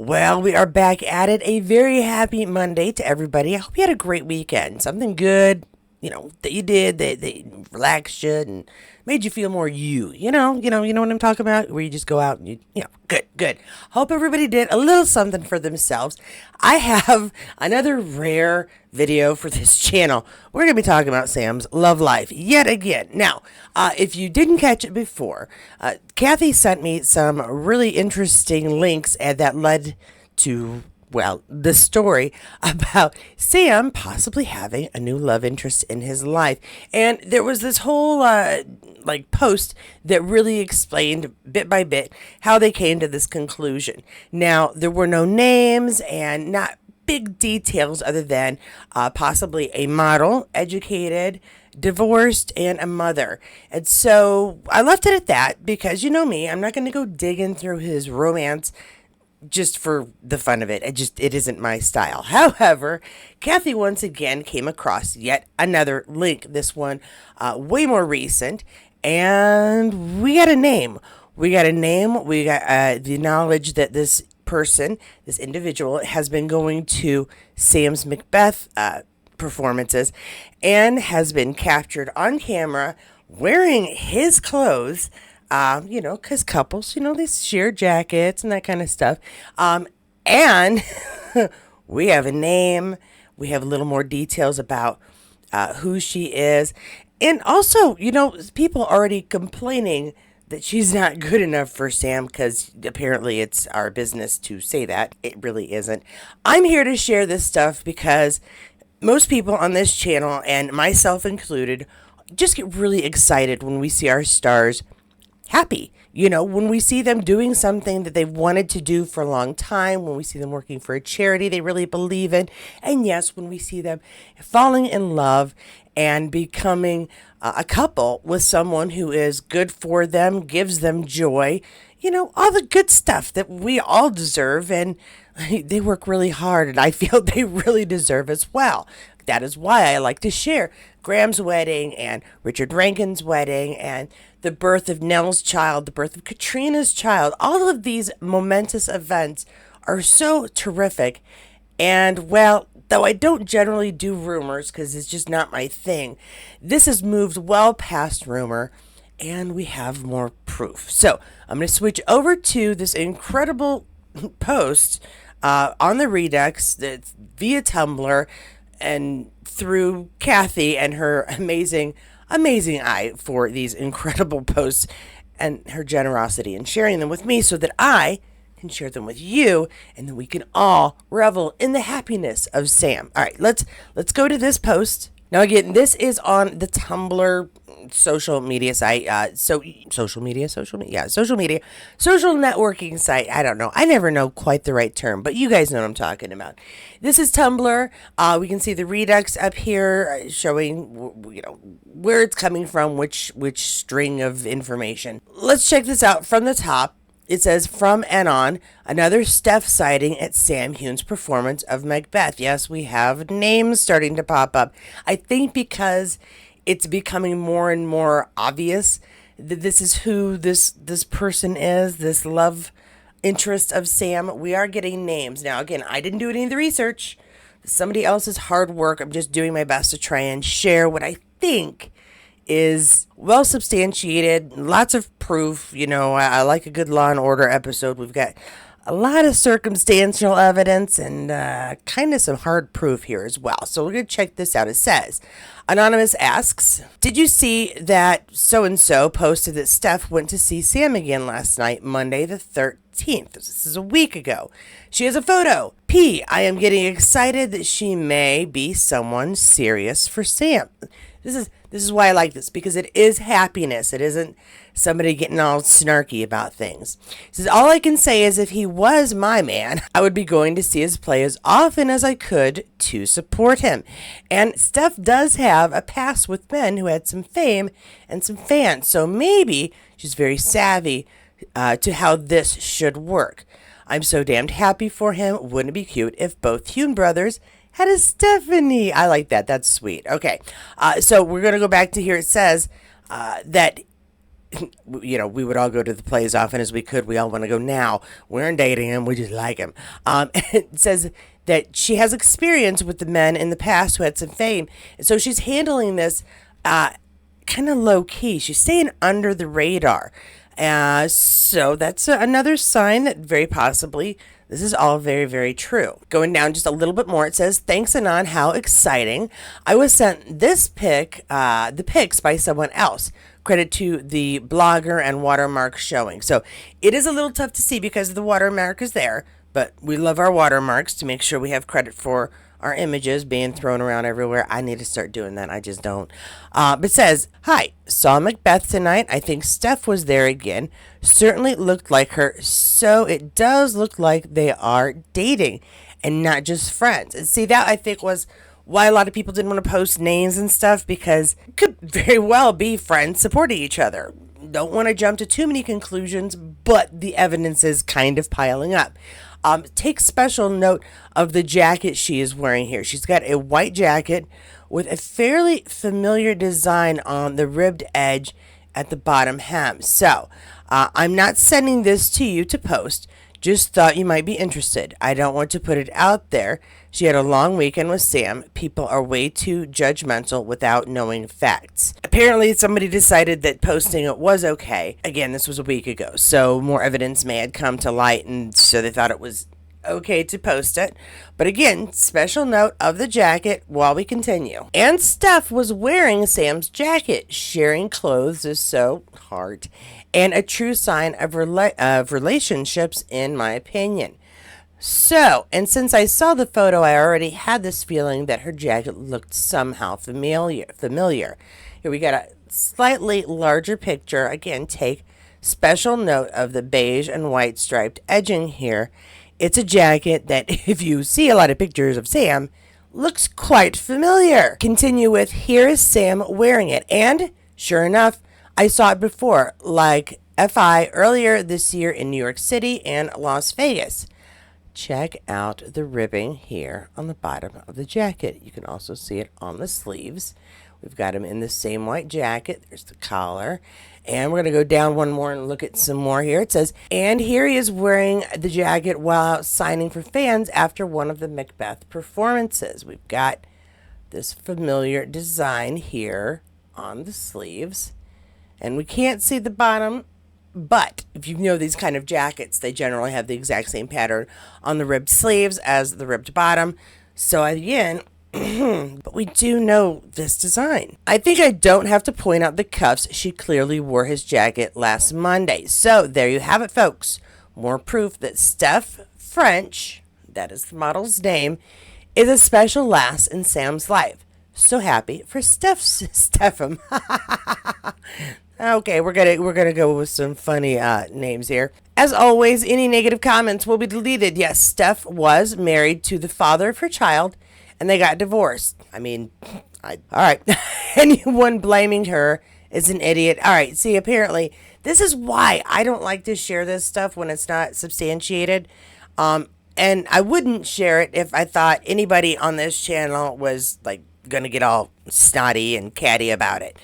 Well, we are back at it. A very happy Monday to everybody. I hope you had a great weekend. Something good, that you did that relaxed you and made you feel more you. You know what I'm talking about? Where you just go out and good. Hope everybody did a little something for themselves. I have another rare video for this channel. We're going to be talking about Sam's love life yet again. Now, if you didn't catch it before, Kathy sent me some really interesting links that led to, well, the story about Sam possibly having a new love interest in his life. And there was this whole post that really explained bit by bit how they came to this conclusion. Now, there were no names and not big details other than possibly a model, educated, divorced, and a mother. And so I left it at that because you know me, I'm not going to go digging through his romance just for the fun of it. It isn't my style. However, Kathy once again came across yet another link, this one way more recent, and we got a name. We got the knowledge that this person, this individual, has been going to Sam's Macbeth performances and has been captured on camera wearing his clothes, because couples, they share jackets and that kind of stuff. And we have a name, we have a little more details about who she is. And also, people already complaining that she's not good enough for Sam because apparently it's our business to say that. It really isn't. I'm here to share this stuff because most people on this channel, and myself included, just get really excited when we see our stars happy. When we see them doing something that they've wanted to do for a long time, when we see them working for a charity they really believe in, and yes, when we see them falling in love and becoming a couple with someone who is good for them, gives them joy, all the good stuff that we all deserve, and they work really hard, and I feel they really deserve as well. That is why I like to share Graham's wedding and Richard Rankin's wedding and the birth of Nell's child, the birth of Katrina's child. All of these momentous events are so terrific. And, well, though I don't generally do rumors because it's just not my thing, this has moved well past rumor and we have more proof. So I'm going to switch over to this incredible post on the Redux that's via Tumbler and through Kathy and her amazing eye for these incredible posts and her generosity in sharing them with me so that I can share them with you and then we can all revel in the happiness of Sam. All right, let's go to this post. Now again, this is on the Tumbler social media site, social networking site. I don't know. I never know quite the right term, but you guys know what I'm talking about. This is Tumbler. We can see the Redux up here showing, where it's coming from, which string of information. Let's check this out from the top. It says, from and on, another Steph sighting at Sam Hume's performance of Macbeth. Yes, we have names starting to pop up. I think because it's becoming more and more obvious that this is who this person is, this love interest of Sam. We are getting names. Now, again, I didn't do any of the research. Somebody else's hard work. I'm just doing my best to try and share what I think is well substantiated, lots of proof. I like a good Law and Order episode. We've got a lot of circumstantial evidence and kind of some hard proof here as well. So we're going to check this out. It says, Anonymous asks, did you see that so-and-so posted that Steph went to see Sam again last night, Monday the 13th? This is a week ago. She has a photo. P, I am getting excited that she may be someone serious for Sam. This is why I like this, because it is happiness. It isn't somebody getting all snarky about things. He says, all I can say is if he was my man, I would be going to see his play as often as I could to support him. And Steph does have a past with men who had some fame and some fans. So maybe she's very savvy to how this should work. I'm so damned happy for him. Wouldn't it be cute if both Hume brothers had a Stephanie? I like that. That's sweet. Okay. So we're going to go back to here. It says that we would all go to the play as often as we could. We all want to go now. We aren't dating him. We just like him. It says that she has experience with the men in the past who had some fame. And so she's handling this kind of low key. She's staying under the radar. So that's another sign that very possibly this is all very, very true. Going down just a little bit more, it says, thanks, Anon, how exciting. I was sent this the pics by someone else. Credit to the blogger and watermark showing. So it is a little tough to see because the watermark is there, but we love our watermarks to make sure we have credit for our images being thrown around everywhere. I need to start doing that. I just don't. But it says, hi, saw Macbeth tonight. I think Steph was there again. Certainly looked like her. So it does look like they are dating and not just friends. And see, that I think was why a lot of people didn't want to post names and stuff, because it could very well be friends supporting each other. Don't want to jump to too many conclusions, but the evidence is kind of piling up. Take special note of the jacket she is wearing here. She's got a white jacket with a fairly familiar design on the ribbed edge at the bottom hem. So, I'm not sending this to you to post. Just thought you might be interested. I don't want to put it out there. She had a long weekend with Sam. People are way too judgmental without knowing facts. Apparently, somebody decided that posting it was okay. Again, this was a week ago, so more evidence may have come to light, and so they thought it was okay to post it. But again, special note of the jacket while we continue. And Steph was wearing Sam's jacket. Sharing clothes is so hard, and a true sign of relationships, in my opinion. So, and since I saw the photo, I already had this feeling that her jacket looked somehow familiar. Here we got a slightly larger picture. Again, take special note of the beige and white striped edging here. It's a jacket that, if you see a lot of pictures of Sam, looks quite familiar. Continue with, here is Sam wearing it. And, sure enough, I saw it before, like FI earlier this year in New York City and Las Vegas. Check out the ribbing here on the bottom of the jacket. You can also see it on the sleeves. We've got him in the same white jacket. There's the collar. And we're going to go down one more and look at some more here. It says, and here he is wearing the jacket while out signing for fans after one of the Macbeth performances. We've got this familiar design here on the sleeves. And we can't see the bottom, but if you know these kind of jackets, they generally have the exact same pattern on the ribbed sleeves as the ribbed bottom. So again, but we do know this design. I think I don't have to point out the cuffs. She clearly wore his jacket last Monday. So there you have it, folks. More proof that Steph French, that is the model's name, is a special lass in Sam's life. So happy for Stephem. Okay, we're gonna go with some funny names here. As always, any negative comments will be deleted. Yes, Steph was married to the father of her child, and they got divorced. I mean, all right. Anyone blaming her is an idiot. All right, see, apparently, this is why I don't like to share this stuff when it's not substantiated. And I wouldn't share it if I thought anybody on this channel was, like, gonna get all snotty and catty about it.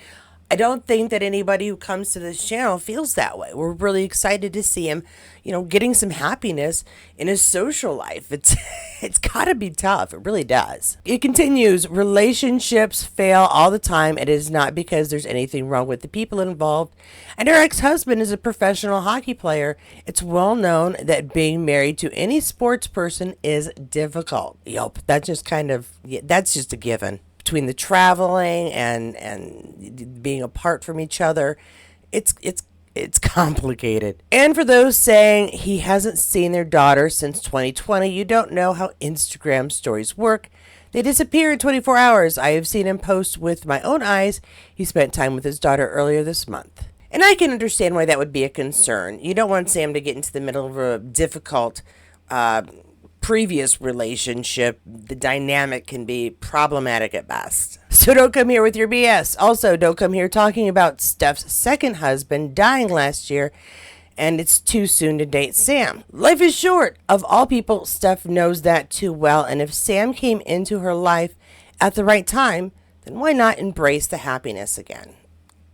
I don't think that anybody who comes to this channel feels that way. We're really excited to see him, getting some happiness in his social life. It's gotta be tough. It really does. It continues, relationships fail all the time. It is not because there's anything wrong with the people involved. And her ex-husband is a professional hockey player. It's well known that being married to any sports person is difficult. Yup, that's just a given. Between the traveling and being apart from each other, it's complicated. And for those saying he hasn't seen their daughter since 2020, you don't know how Instagram stories work. They disappear in 24 hours. I have seen him post with my own eyes. He spent time with his daughter earlier this month. And I can understand why that would be a concern. You don't want Sam to get into the middle of a difficult previous relationship. The dynamic can be problematic at best. So don't come here with your BS. Also, don't come here talking about Steph's second husband dying last year and it's too soon to date Sam. Life is short. Of all people, Steph knows that too well, and if Sam came into her life at the right time, then why not embrace the happiness again?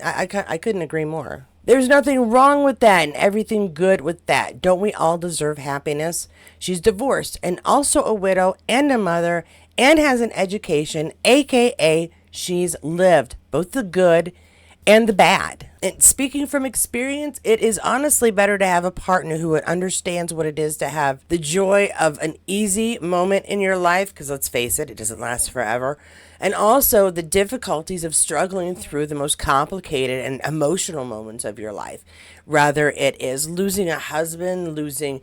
I couldn't agree more. There's nothing wrong with that and everything good with that. Don't we all deserve happiness? She's divorced and also a widow and a mother and has an education, aka she's lived both the good and the bad. And speaking from experience, it is honestly better to have a partner who understands what it is to have the joy of an easy moment in your life, because let's face it, it doesn't last forever. And also the difficulties of struggling through the most complicated and emotional moments of your life. Rather, it is losing a husband, losing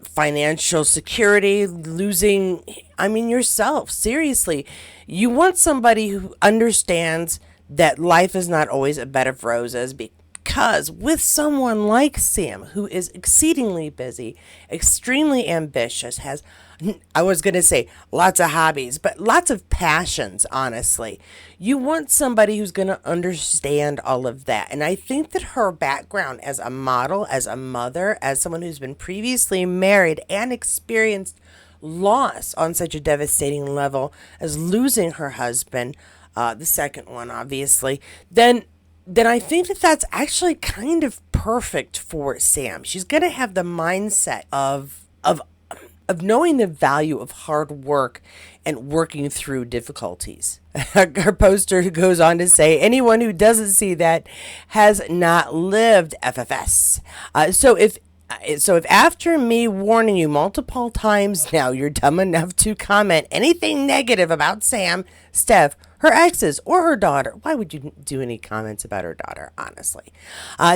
financial security, losing, yourself. Seriously, you want somebody who understands that life is not always a bed of roses, because with someone like Sam, who is exceedingly busy, extremely ambitious, has, I was going to say lots of hobbies, but lots of passions, honestly. You want somebody who's going to understand all of that. And I think that her background as a model, as a mother, as someone who's been previously married and experienced loss on such a devastating level as losing her husband, the second one, obviously, then I think that that's actually kind of perfect for Sam. She's gonna have the mindset of knowing the value of hard work and working through difficulties. Her poster goes on to say, anyone who doesn't see that has not lived FFS. So if after me warning you multiple times now you're dumb enough to comment anything negative about Sam, Steph, her exes, or her daughter, why would you do any comments about her daughter, honestly?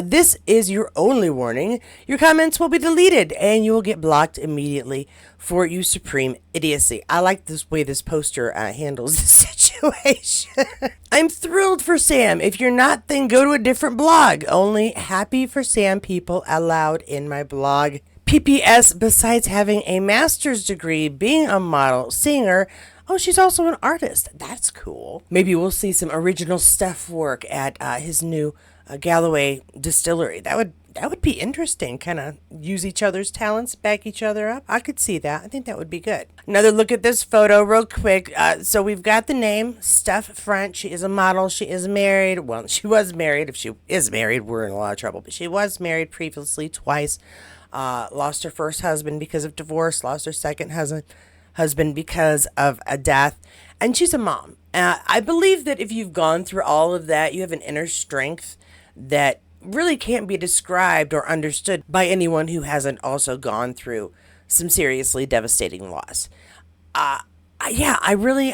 This is your only warning. Your comments will be deleted and you will get blocked immediately for you supreme idiocy. I like this way this poster handles the situation. I'm thrilled for Sam. If you're not, then go to a different blog. Only happy for Sam people allowed in my blog. PPS, besides having a master's degree, being a model, singer, oh, she's also an artist. That's cool. Maybe we'll see some original Steph work at his new Galloway distillery. That would be interesting. Kind of use each other's talents, back each other up. I could see that. I think that would be good. Another look at this photo real quick. So we've got the name, Steph French. She is a model. She is married. Well, she was married. If she is married, we're in a lot of trouble. But she was married previously twice. Lost her first husband because of divorce. Lost her second husband because of a death. And she's a mom. I believe that if you've gone through all of that, you have an inner strength that really can't be described or understood by anyone who hasn't also gone through some seriously devastating loss. I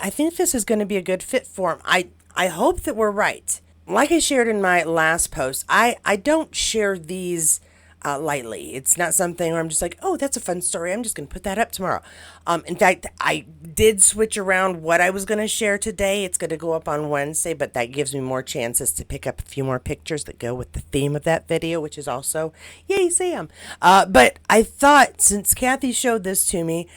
think this is going to be a good fit for him. I hope that we're right. Like I shared in my last post, I don't share these lightly. It's not something where I'm just like, oh, that's a fun story, I'm just going to put that up tomorrow. In fact, I did switch around what I was going to share today. It's going to go up on Wednesday, but that gives me more chances to pick up a few more pictures that go with the theme of that video, which is also, yay, Sam. But I thought, since Kathy showed this to me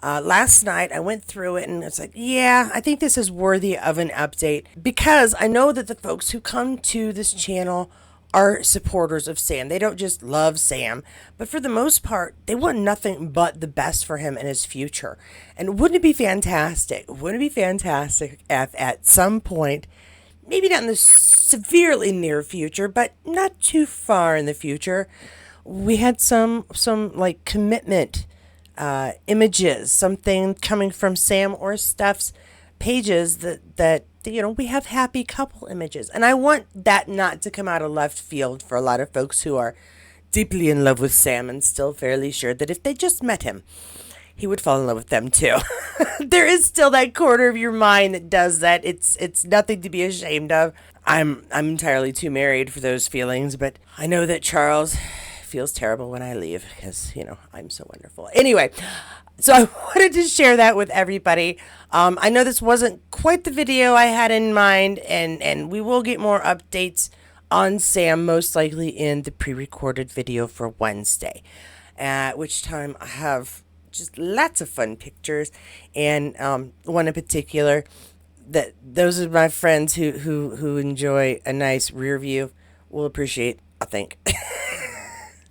last night, I went through it and it's like, yeah, I think this is worthy of an update, because I know that the folks who come to this channel are supporters of Sam. They don't just love Sam, but for the most part, they want nothing but the best for him and his future. And wouldn't it be fantastic? Wouldn't it be fantastic if at some point, maybe not in the severely near future, but not too far in the future, we had some like commitment images, something coming from Sam or Steph's pages that we have happy couple images. And I want that not to come out of left field for a lot of folks who are deeply in love with Sam and still fairly sure that if they just met him, he would fall in love with them too. There is still that corner of your mind that does that. It's nothing to be ashamed of. I'm entirely too married for those feelings, but I know that Charles feels terrible when I leave because, I'm so wonderful. Anyway, so I wanted to share that with everybody. I know this wasn't quite the video I had in mind, and we will get more updates on Sam, most likely in the pre-recorded video for Wednesday, at which time I have just lots of fun pictures, and one in particular, that those are my friends who enjoy a nice rear view will appreciate, I think.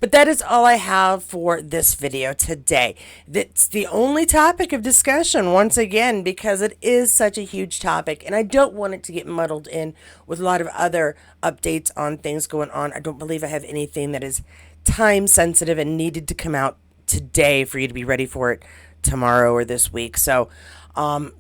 But that is all I have for this video today. That's the only topic of discussion, once again, because it is such a huge topic, and I don't want it to get muddled in with a lot of other updates on things going on. I don't believe I have anything that is time sensitive and needed to come out today for you to be ready for it tomorrow or this week. So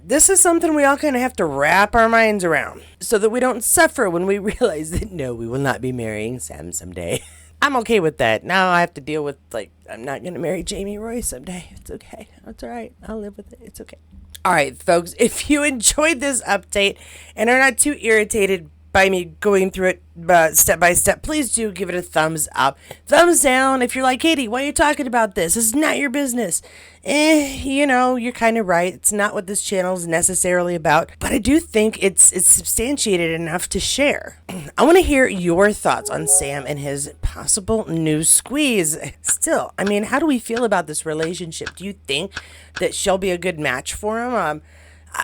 this is something we all kind of have to wrap our minds around so that we don't suffer when we realize that no, we will not be marrying Sam someday. I'm okay with that. Now I have to deal with, like, I'm not going to marry Jamie Roy someday. It's okay. That's all right. I'll live with it. It's okay. All right, folks, if you enjoyed this update and are not too irritated by me going through it step by step, please do give it a thumbs up. Thumbs down if you're like, Katie, why are you talking about this? This is not your business. You're kind of right. It's not what this channel is necessarily about, but I do think it's substantiated enough to share. I want to hear your thoughts on Sam and his possible new squeeze. Still, I mean, how do we feel about this relationship? Do you think that she'll be a good match for him?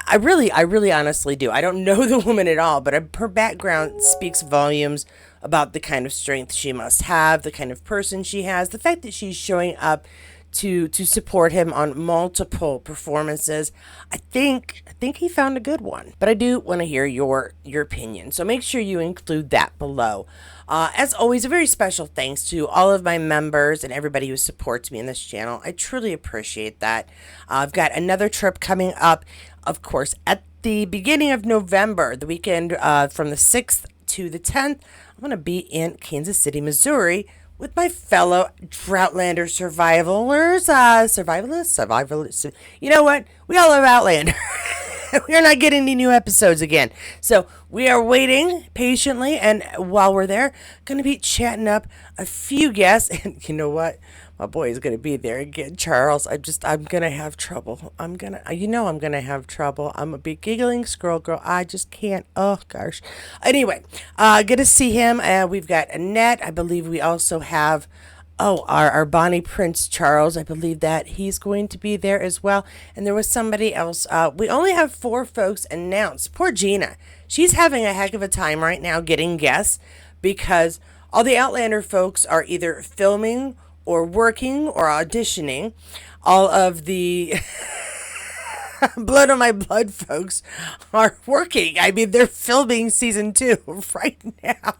I really honestly do. I don't know the woman at all, but her background speaks volumes about the kind of strength she must have, the kind of person she has, the fact that she's showing up to support him on multiple performances. I think he found a good one. But I do want to hear your opinion, so make sure you include that below. As always, a very special thanks to all of my members and everybody who supports me in this channel. I truly appreciate that. I've got another trip coming up, of course, at the beginning of November, the weekend from the 6th to the 10th. I'm going to be in Kansas City, Missouri, with my fellow Droughtlander survivalists. You know what? We all love Outlander. We are not getting any new episodes again. So we are waiting patiently, and while we're there, going to be chatting up a few guests. And you know what? My boy is going to be there again, Charles. I'm going to have trouble. I'm going to have trouble. I'm a big giggling squirrel girl. I just can't. Oh, gosh. Anyway, good to see him. We've got Annette. I believe we also have, our Bonnie Prince Charles. I believe that he's going to be there as well. And there was somebody else. We only have 4 folks announced. Poor Gina. She's having a heck of a time right now getting guests because all the Outlander folks are either filming or working or auditioning. All of the Blood on My Blood folks are working. I mean, they're filming season 2 right now.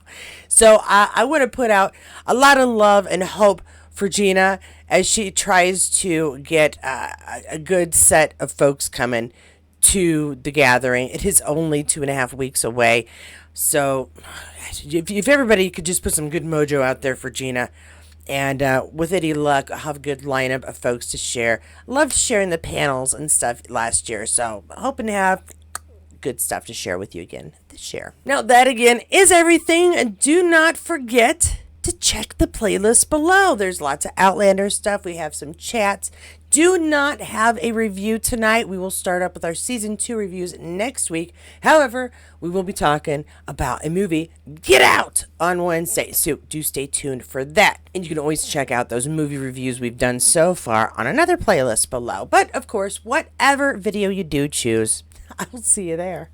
So I want to put out a lot of love and hope for Gina as she tries to get a good set of folks coming to the gathering. It is only 2.5 weeks away. So if everybody could just put some good mojo out there for Gina. And with any luck, I'll have a good lineup of folks to share. Loved sharing the panels and stuff last year, so hoping to have good stuff to share with you again this year. Now, that again is everything. And do not forget to check the playlist below. There's lots of Outlander stuff. We have some chats. Do not have a review tonight. We will start up with our season 2 reviews next week. However, we will be talking about a movie, Get Out, on Wednesday. So do stay tuned for that. And you can always check out those movie reviews we've done so far on another playlist below. But of course, whatever video you do choose, I will see you there.